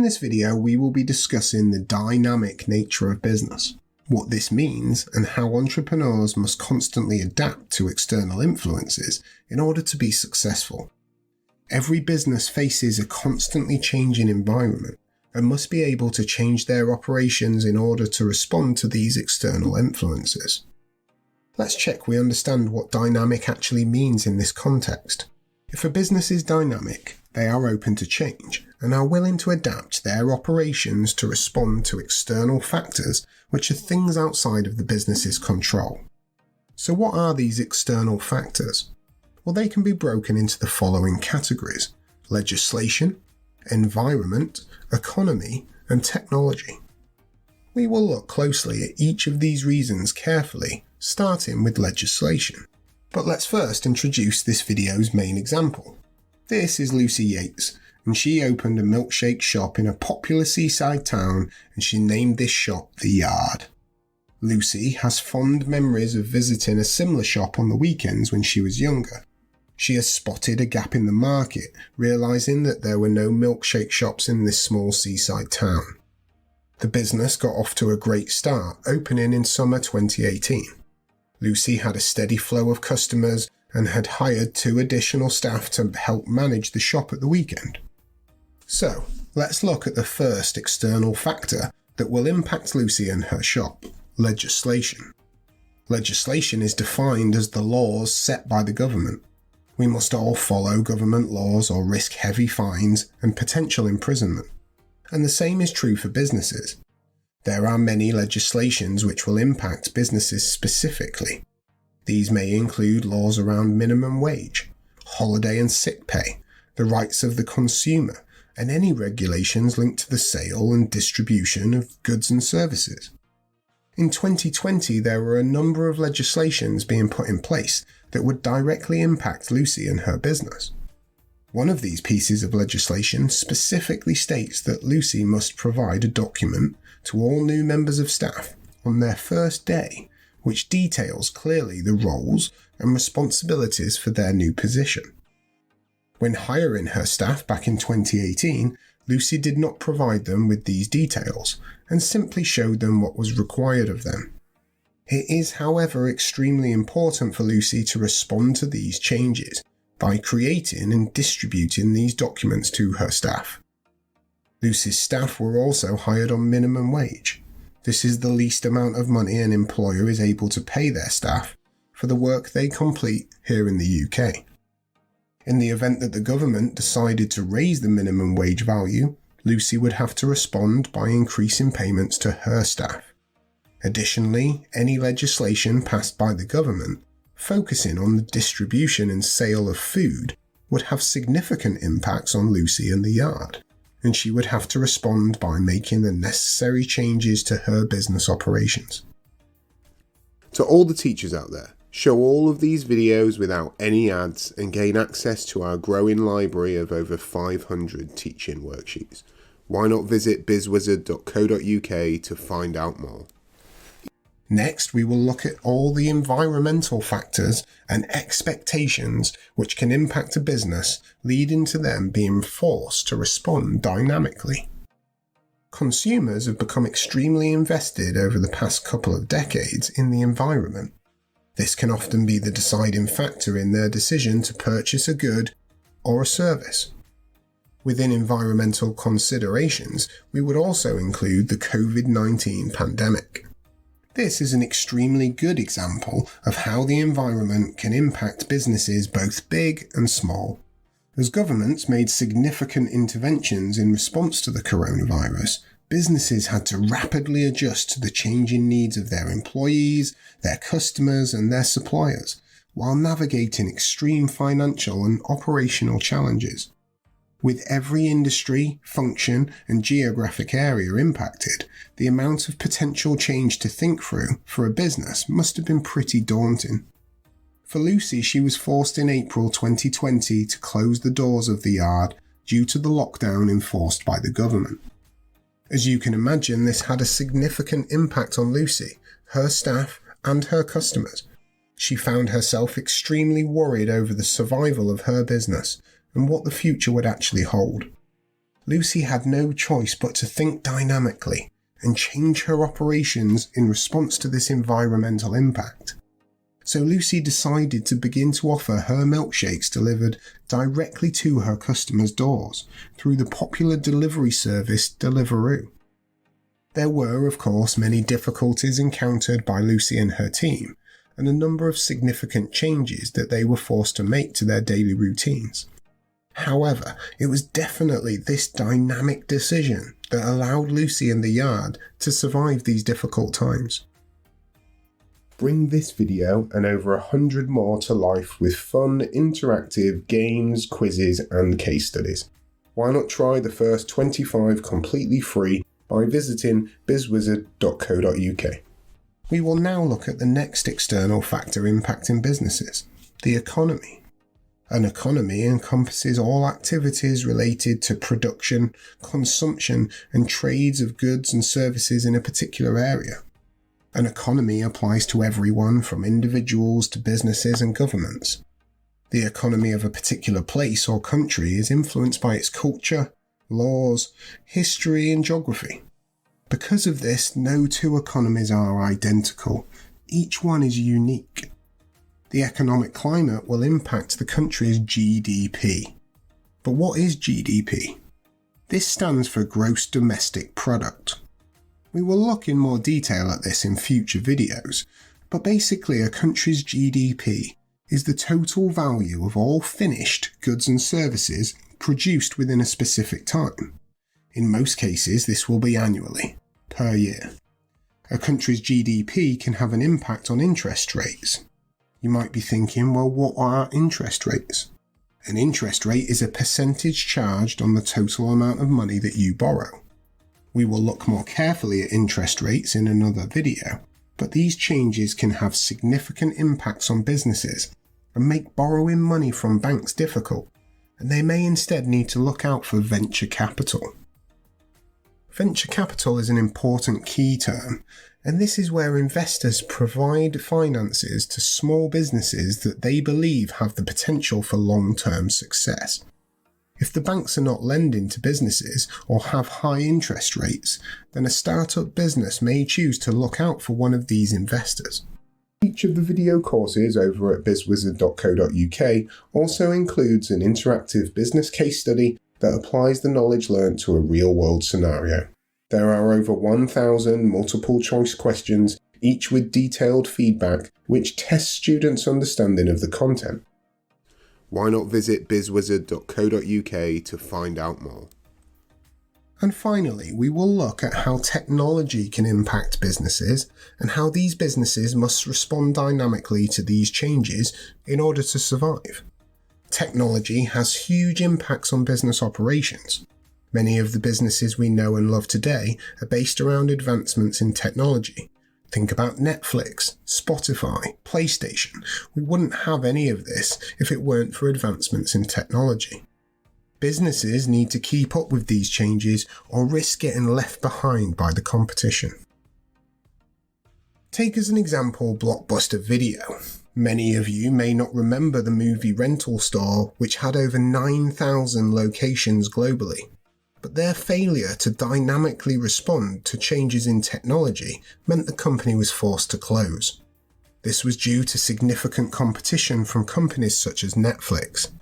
in this video we will be discussing the dynamic nature of business, what this means and how entrepreneurs must constantly adapt to external influences in order to be successful. Every business faces a constantly changing environment and must be able to change their operations in order to respond to these external influences. Let's check we understand what dynamic actually means in this context. If a business is dynamic, they are open to change and are willing to adapt their operations to respond to external factors which are things outside of the business's control. So what are these external factors? Well, they can be broken into the following categories: legislation, environment, economy, and technology. We will look closely at each of these reasons carefully, starting with legislation. But let's first introduce this video's main example. This is Lucy Yates, and she opened a milkshake shop in a popular seaside town, and she named this shop The Yard. Lucy has fond memories of visiting a similar shop on the weekends when she was younger. She has spotted a gap in the market, realising that there were no milkshake shops in this small seaside town. The business got off to a great start, opening in summer 2018. Lucy had a steady flow of customers and had hired 2 additional staff to help manage the shop at the weekend. So, let's look at the first external factor that will impact Lucy and her shop: legislation. Legislation is defined as the laws set by the government. We must all follow government laws or risk heavy fines and potential imprisonment. And the same is true for businesses. There are many legislations which will impact businesses specifically. These may include laws around minimum wage, holiday and sick pay, the rights of the consumer, and any regulations linked to the sale and distribution of goods and services. In 2020, there were a number of legislations being put in place that would directly impact Lucy and her business. One of these pieces of legislation specifically states that Lucy must provide a document to all new members of staff on their first day, which details clearly the roles and responsibilities for their new position. When hiring her staff back in 2018, Lucy did not provide them with these details and simply showed them what was required of them. It is, however, extremely important for Lucy to respond to these changes by creating and distributing these documents to her staff. Lucy's staff were also hired on minimum wage. This is the least amount of money an employer is able to pay their staff for the work they complete here in the UK. In the event that the government decided to raise the minimum wage value, Lucy would have to respond by increasing payments to her staff. Additionally, any legislation passed by the government focusing on the distribution and sale of food would have significant impacts on Lucy and the Yard, and she would have to respond by making the necessary changes to her business operations. To all the teachers out there, show all of these videos without any ads and gain access to our growing library of over 500 teaching worksheets. Why not visit BizzWizard.co.uk to find out more? Next, we will look at all the environmental factors and expectations which can impact a business, leading to them being forced to respond dynamically. Consumers have become extremely invested over the past couple of decades in the environment. This can often be the deciding factor in their decision to purchase a good or a service. Within environmental considerations, we would also include the COVID-19 pandemic. This is an extremely good example of how the environment can impact businesses both big and small. As governments made significant interventions in response to the coronavirus, businesses had to rapidly adjust to the changing needs of their employees, their customers, and their suppliers, while navigating extreme financial and operational challenges. With every industry, function, and geographic area impacted, the amount of potential change to think through for a business must have been pretty daunting. For Lucy, she was forced in April 2020 to close the doors of the Yard due to the lockdown enforced by the government. As you can imagine, this had a significant impact on Lucy, her staff, and her customers. She found herself extremely worried over the survival of her business and what the future would actually hold. Lucy had no choice but to think dynamically and change her operations in response to this environmental impact. So Lucy decided to begin to offer her milkshakes delivered directly to her customers' doors through the popular delivery service Deliveroo. There were, of course, many difficulties encountered by Lucy and her team, and a number of significant changes that they were forced to make to their daily routines. However, it was definitely this dynamic decision that allowed Lucy and the Yard to survive these difficult times. Bring this video and over 100 more to life with fun, interactive games, quizzes and case studies. Why not try the first 25 completely free by visiting BizzWizard.co.uk. We will now look at the next external factor impacting businesses, the economy. An economy encompasses all activities related to production, consumption and trades of goods and services in a particular area. An economy applies to everyone from individuals to businesses and governments. The economy of a particular place or country is influenced by its culture, laws, history and geography. Because of this, no two economies are identical. Each one is unique. The economic climate will impact the country's GDP. But what is GDP? This stands for Gross Domestic Product. We will look in more detail at this in future videos, but basically a country's GDP is the total value of all finished goods and services produced within a specific time. In most cases, this will be annually, per year. A country's GDP can have an impact on interest rates. You might be thinking, well, what are interest rates? An interest rate is a percentage charged on the total amount of money that you borrow. We will look more carefully at interest rates in another video, but these changes can have significant impacts on businesses and make borrowing money from banks difficult, and they may instead need to look out for venture capital. Venture capital is an important key term, and this is where investors provide finances to small businesses that they believe have the potential for long-term success. If the banks are not lending to businesses or have high interest rates, then a startup business may choose to look out for one of these investors. Each of the video courses over at BizzWizard.co.uk also includes an interactive business case study that applies the knowledge learned to a real-world scenario. There are over 1,000 multiple-choice questions, each with detailed feedback, which tests students' understanding of the content. Why not visit BizzWizard.co.uk to find out more? And finally, we will look at how technology can impact businesses and how these businesses must respond dynamically to these changes in order to survive. Technology has huge impacts on business operations. Many of the businesses we know and love today are based around advancements in technology. Think about Netflix, Spotify, PlayStation. We wouldn't have any of this if it weren't for advancements in technology. Businesses need to keep up with these changes or risk getting left behind by the competition. Take as an example Blockbuster Video. Many of you may not remember the movie rental store, which had over 9,000 locations globally. But their failure to dynamically respond to changes in technology meant the company was forced to close. This was due to significant competition from companies such as Netflix.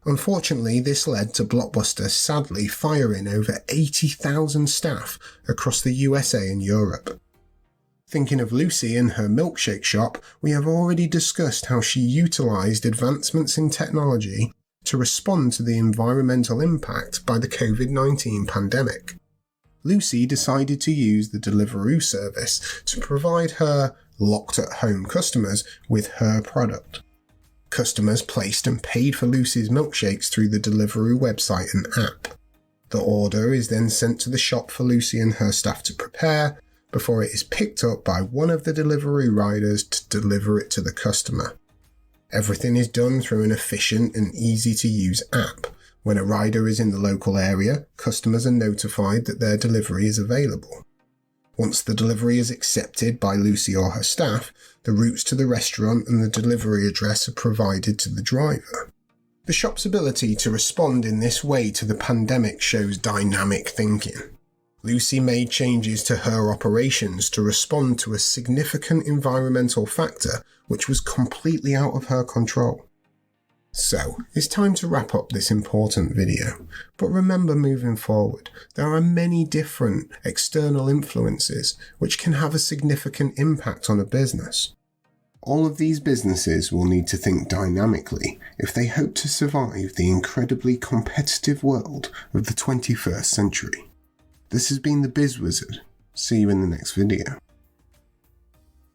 Unfortunately, this led to Blockbuster sadly firing over 80,000 staff across the USA and Europe. Thinking of Lucy and her milkshake shop, we have already discussed how she utilised advancements in technology to respond to the environmental impact by the COVID-19 pandemic. Lucy decided to use the Deliveroo service to provide her locked-at-home customers with her product. Customers placed and paid for Lucy's milkshakes through the Deliveroo website and app. The order is then sent to the shop for Lucy and her staff to prepare before it is picked up by one of the Deliveroo riders to deliver it to the customer. Everything is done through an efficient and easy-to-use app. When a rider is in the local area, customers are notified that their delivery is available. Once the delivery is accepted by Lucy or her staff, the routes to the restaurant and the delivery address are provided to the driver. The shop's ability to respond in this way to the pandemic shows dynamic thinking. Lucy made changes to her operations to respond to a significant environmental factor which was completely out of her control. So, it's time to wrap up this important video, but remember moving forward, there are many different external influences which can have a significant impact on a business. All of these businesses will need to think dynamically if they hope to survive the incredibly competitive world of the 21st century. This has been the BizzWizard. See you in the next video.